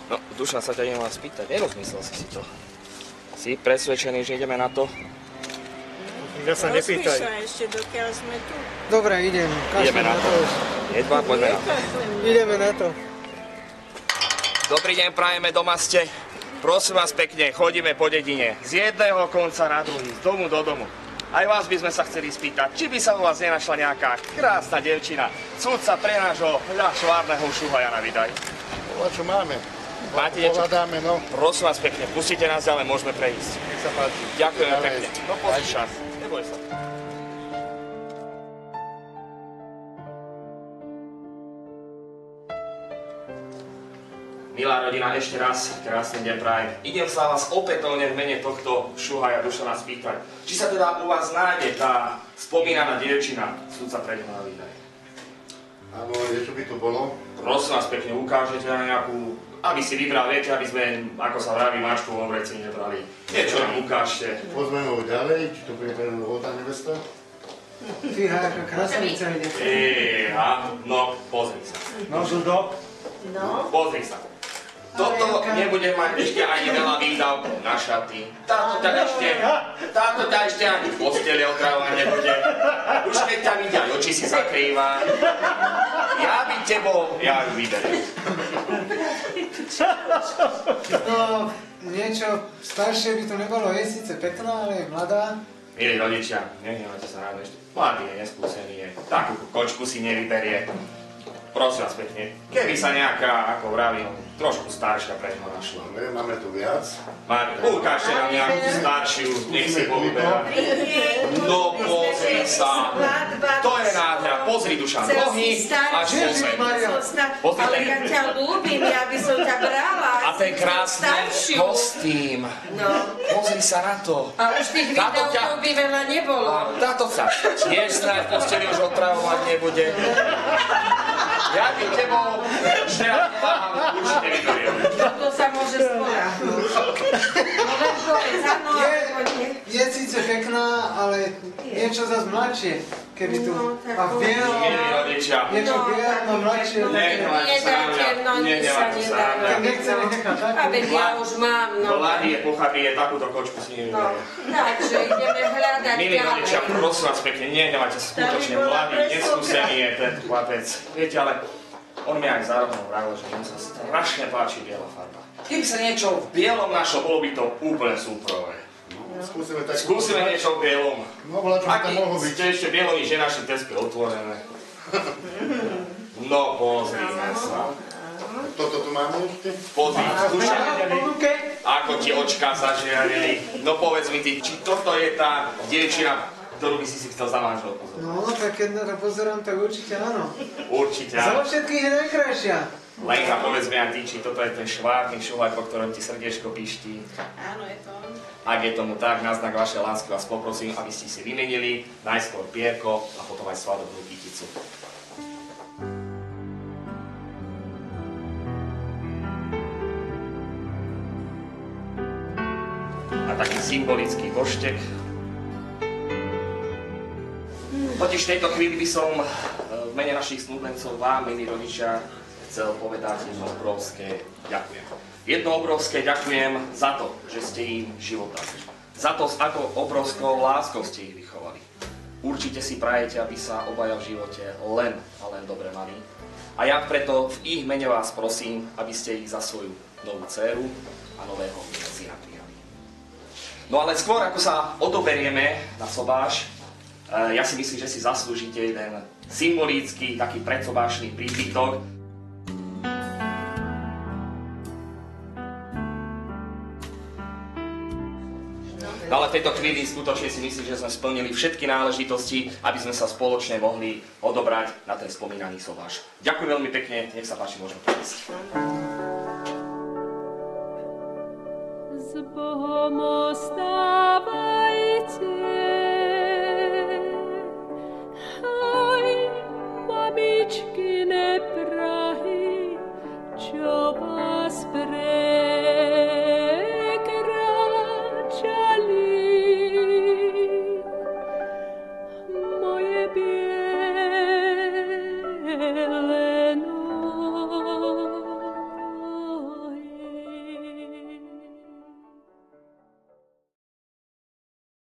No, Dušan sa ťa idem vás spýtať, nerozmyslel si to. Si presvedčený, že ideme na to? Ja sa nepýtaj. Rozmýšľaj ešte, dokiaľ sme tu. Dobre, idem. Ideme na to. Jedva, poďme na to. Ideme na to. Dobrý deň, prajeme, doma ste. Prosím vás pekne, chodíme po dedine. Z jedného konca na druhý, z domu do domu. Aj vás by sme sa chceli spýtať, či by sa u vás nenašla nejaká krásna devčina, cudca pre nášho švárneho šuhaja na vydaj. Čo máme? Máte niečo? Pohľadáme, no. Prosím vás pekne, pustite nás ďalej, môžeme prejsť. Nech sa páči. Ďakujeme pekne. No pozri čas, neboj sa. Milá rodina, ešte raz krásny deň prajem. Idem sa vás opätovne v mene tohto šuhaja Dušana spýtať, či sa teda u vás nájde tá spomínaná dievčina, sudca pre ňu na výdaj. Áno, niečo by to bolo. Prosím vás pekne, ukážete na nejakú, aby si vybral, viete, aby sme, ako sa vraví, mačku v obreci nebrali. Niečo nám ukážte. Pozme ho ďalej, či to bude pre tá nevesta? Fíha, aká krásnica ide. No, pozri sa. No, Žudo. No. Pozri sa. Toto nebude mať ešte ani veľa výdavkov na šaty. Táto ťa ešte ani v posteli otravovať nebude. Už keď ťa vidia, oči si zakrýva. Ja by tebou, ja ju vyberiem. No, niečo staršie by to nebolo. Je síce pekná, ale je mladá. Milí rodičia, nehnevajte sa ráno ešte. Mladý je, neskúsený je. Takú kočku si nevyberie. Prosím vás pekne, keby sa nejaká, ako vravím, trošku staršia pre ňoho našla. Máme tu viac. Ukážte nám nejakú staršiu, nech si povyberá. No pozri sa, to je nádhera, pozri Dušan, nohy až po zem. Ale ja ťa ľúbim, ja by som ťa brala. A ten krásny kostým, pozri sa na to. A už tých videókov by veľa nebolo. Táto sa tiež snáď v posteli už otravovať nebude. Ja by tebou, že ja vám určite vyberiem. To sa môže spoľahnúť. No len povedz, áno, alebo nie. Je síce pekná, ale niečo zase mladšie. Keby tu... A v bielom... Milí rodičia. Niečo bielom, mladšie. Nechceme nechať takú. A veď ja už mám, no. Mladý je pochabý, je takúto kočku si nevyberie. Takže ideme hľadať Milí rodičia, prosím vás pekne, nehnevajte sa skutočne, mladý, neskúsený je ten chlapec. Viete, ale on mi aj zároveň vravil, že mu sa strašne páči biela farba. Keby sa niečo v bielom našlo, bolo by to úplne súprové. Skúsime niečo v bielom. No, bola čo by tam mohlo byť. Ste ešte bieloví, že naše testy otvorené. No, pozrime sa. Toto tu máme ešte? Pozri, ako ti očka zažiarili. No povedz mi ty, či toto je tá dievčina, ktorú by si chcel za manželku zobrať? No, tak keď na to pozerám, tak určite áno. Určite Za áno. všetkých je najkrajšia. Lenka, povedz mi aj ty, či toto je ten švárny šuhaj, po ktorom ti srdiečko píšti. Áno, je to on. Ak je tomu tak, na znak vašej lásky vás poprosím, aby ste si vymenili najskôr pierko a potom aj svadobnú kyticu. A taký symbolický boštek. Totiž v tejto chvíli by som v mene našich snúbencov vám, milí rodičia, chcel povedať jedno obrovské ďakujem. Jedno obrovské ďakujem za to, že ste im život dali. Za to, s akou obrovskou láskou ste ich vychovali. Určite si prajete, aby sa obaja v živote len a len dobre mali. A ja preto v ich mene vás prosím, aby ste ich za svoju novú dcéru a nového syna prijali. No ale skôr, ako sa odoberieme na sobáš, ja si myslím, že si zaslúžite jeden symbolický, taký predsobášny prípitok. No ale v tejto chvíli skutočne si myslím, že sme splnili všetky náležitosti, aby sme sa spoločne mohli odobrať na ten spomínaný sobáš. Ďakujem veľmi pekne, nech sa páči, môžeme prísť. S Bohom